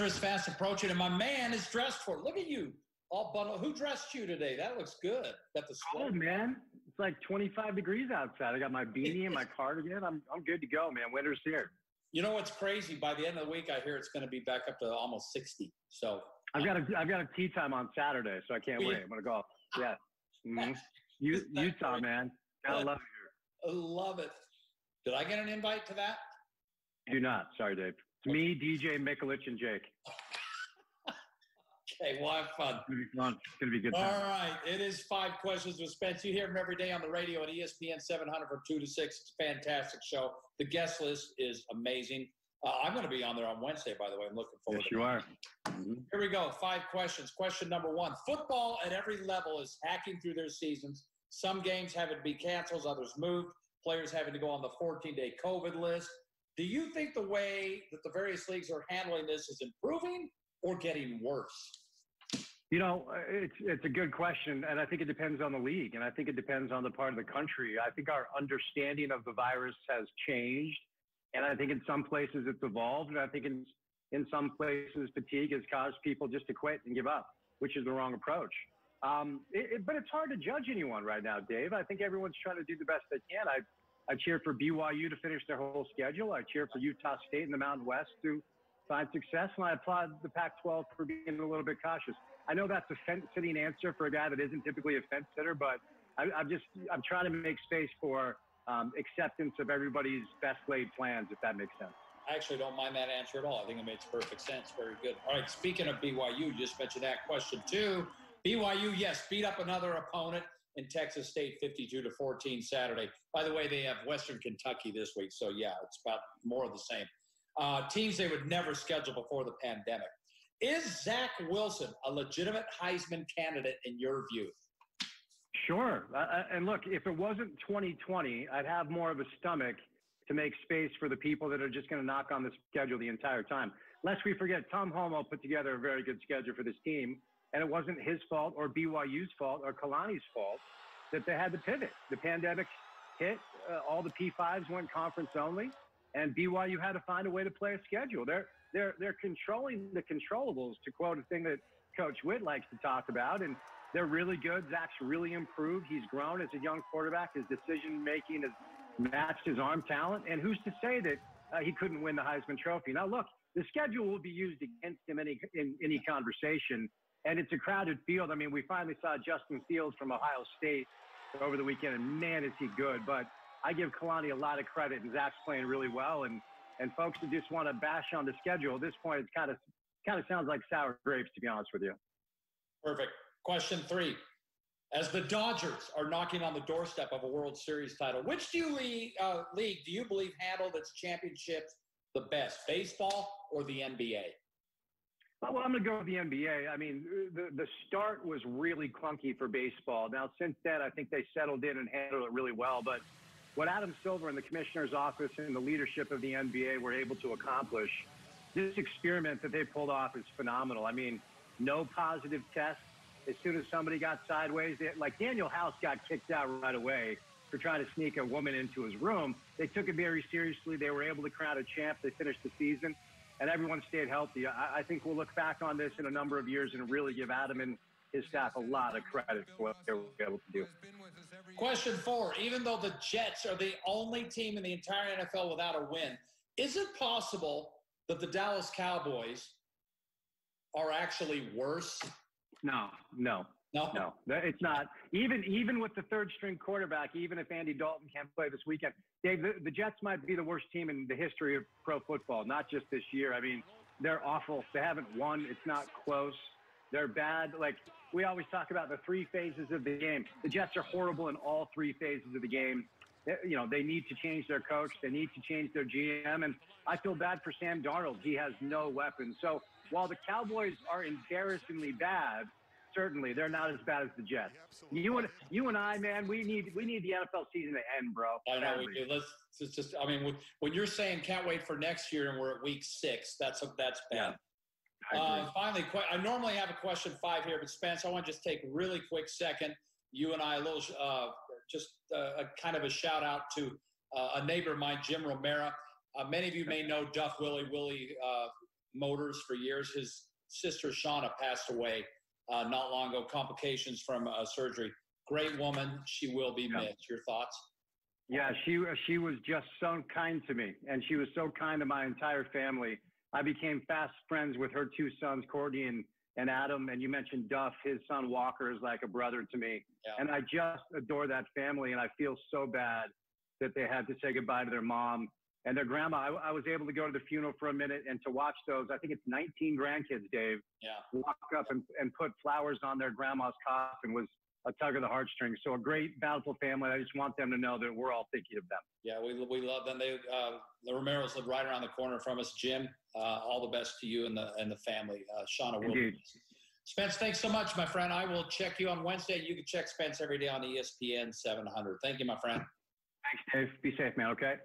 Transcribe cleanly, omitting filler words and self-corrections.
is fast approaching, and my man is dressed for it. Look at you, all bundled. Who dressed you today? That looks good. Got the sweater. Oh, man. It's like 25 degrees outside. I got my beanie and my cardigan. I'm good to go, man. Winter's here. You know what's crazy? By the end of the week, I hear it's going to be back up to almost 60. So I've got a tea time on Saturday, so I can't wait. I'm going to go. Yeah. Mm-hmm. Utah, man. Gotta love it here. I love it. Did I get an invite to that? Do not. Sorry, Dave. It's me, DJ, Mikulich, and Jake. Okay, we'll have fun. It's going to be fun. It's going to be a good time. All right. It is 5 Questions with Spence. You hear him every day on the radio at ESPN 700 from 2 to 6. It's a fantastic show. The guest list is amazing. I'm going to be on there on Wednesday, by the way. I'm looking forward to it. Yes, you are. Here we go. 5 questions. Question number 1. Football at every level is hacking through their seasons. Some games having to be canceled, others moved. Players having to go on the 14-day COVID list. Do you think the way that the various leagues are handling this is improving or getting worse? You know, it's a good question, and I think it depends on the league, and I think it depends on the part of the country. I think our understanding of the virus has changed, and I think in some places it's evolved, and I think in some places fatigue has caused people just to quit and give up, which is the wrong approach. But it's hard to judge anyone right now, Dave. I think everyone's trying to do the best they can. I cheer for BYU to finish their whole schedule. I cheer for Utah State and the Mountain West to find success, and I applaud the Pac-12 for being a little bit cautious. I know that's a fence-sitting answer for a guy that isn't typically a fence sitter, but I'm trying to make space for acceptance of everybody's best laid plans, if that makes sense. I actually don't mind that answer at all. I think it makes perfect sense. Very good. All right, speaking of BYU, you just mentioned that. Question 2. BYU, yes, beat up another opponent in Texas State 52-14 Saturday. By the way, they have Western Kentucky this week, so yeah, it's about more of the same. Teams they would never schedule before the pandemic. Is Zach Wilson a legitimate Heisman candidate in your view? Sure. And look, if it wasn't 2020, I'd have more of a stomach to make space for the people that are just going to knock on the schedule the entire time. Lest we forget, Tom Homo put together a very good schedule for this team, and it wasn't his fault or BYU's fault or Kalani's fault that they had to pivot. The pandemic hit, all the P5s went conference only, and BYU had to find a way to play a schedule. They're controlling the controllables, to quote a thing that Coach Witt likes to talk about, and they're really good. Zach's really improved. He's grown as a young quarterback. His decision-making has matched his arm talent, and who's to say that he couldn't win the Heisman Trophy? Now, look, the schedule will be used against him in any conversation, and it's a crowded field. I mean, we finally saw Justin Fields from Ohio State over the weekend, and man, is he good. But I give Kalani a lot of credit, and Zach's playing really well, and folks that just want to bash on the schedule at this point, it's kind of sounds like sour grapes, to be honest with you. Perfect. Question 3. As the Dodgers are knocking on the doorstep of a World Series title, which league do you believe handled its championships the best, baseball or the NBA? Well, I'm going to go with the NBA. I mean, the start was really clunky for baseball. Now, since then, I think they settled in and handled it really well. But what Adam Silver and the commissioner's office and the leadership of the NBA were able to accomplish, this experiment that they pulled off is phenomenal. I mean, no positive tests. As soon as somebody got sideways, like Daniel House got kicked out right away for trying to sneak a woman into his room. They took it very seriously. They were able to crown a champ. They finished the season, and everyone stayed healthy. I think we'll look back on this in a number of years and really give Adam and his staff a lot of credit for what they were able to do. Question 4. Even though the Jets are the only team in the entire NFL without a win, is it possible that the Dallas Cowboys are actually worse? No. It's not. Even with the third-string quarterback, even if Andy Dalton can't play this weekend, Dave, the Jets might be the worst team in the history of pro football, not just this year. I mean, they're awful. They haven't won. It's not close. They're bad. Like, we always talk about the 3 phases of the game. The Jets are horrible in all 3 phases of the game. They need to change their coach. They need to change their GM. And I feel bad for Sam Darnold. He has no weapons. So while the Cowboys are embarrassingly bad, certainly they're not as bad as the Jets. You and I, man, we need the NFL season to end, bro. I know we do. Let's just. I mean, when you're saying can't wait for next year and we're at week 6, that's bad. Yeah. Finally, I normally have a question 5 here, but Spence, I want to just take a really quick second. You and I, a little, a kind of a shout out to a neighbor of mine, Jim Romero. Many of you may know Duff Willie. Willie motors for years. His sister, Shauna, passed away not long ago, complications from surgery. Great woman. She will be missed. Your thoughts? Yeah, she was just so kind to me, and she was so kind to my entire family. I became fast friends with her two sons, Courtney and Adam, and you mentioned Duff. His son Walker is like a brother to me, and I just adore that family, and I feel so bad that they had to say goodbye to their mom and their grandma. I was able to go to the funeral for a minute and to watch those. I think it's 19 grandkids, Dave, walk up and put flowers on their grandma's coffin was a tug of the heartstrings. So a great, bountiful family. I just want them to know that we're all thinking of them. Yeah, we love them. They the Romeros live right around the corner from us. Jim, all the best to you and the family. Shauna will. Spence, thanks so much, my friend. I will check you on Wednesday. You can check Spence every day on ESPN 700. Thank you, my friend. Thanks, Dave. Be safe, man, okay?